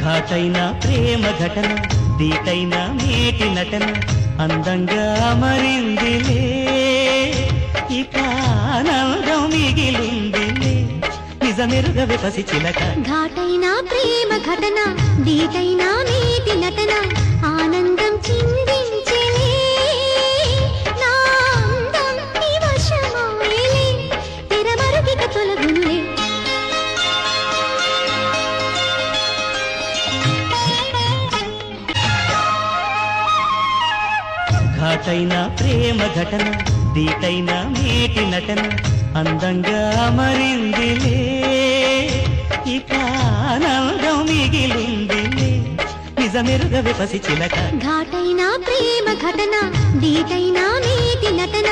ఘాటైన ప్రేమ ఘటన దీటైన మేటి నటన అందంగా మరిందిలే ఇక ఆనందం మిగిలిందిలే నిజమెరుగవే పసి చిలక ఘాటైన ప్రేమ ఘటన దీటైన మేటి నటన ఆనందం చిందించెలే నా అందం నీ వశమోయేలే తెరమరుగిక తొలగునులే ఘాటైన ప్రేమ ఘటన దీటైన మేటి నటన అందంగా మరిందిలే ఇక ఆనందం మిగిలిందిలే నిజమెరుగవే పసి చిలక ఘాటైన ప్రేమ ఘటన దీటైన మేటి నటన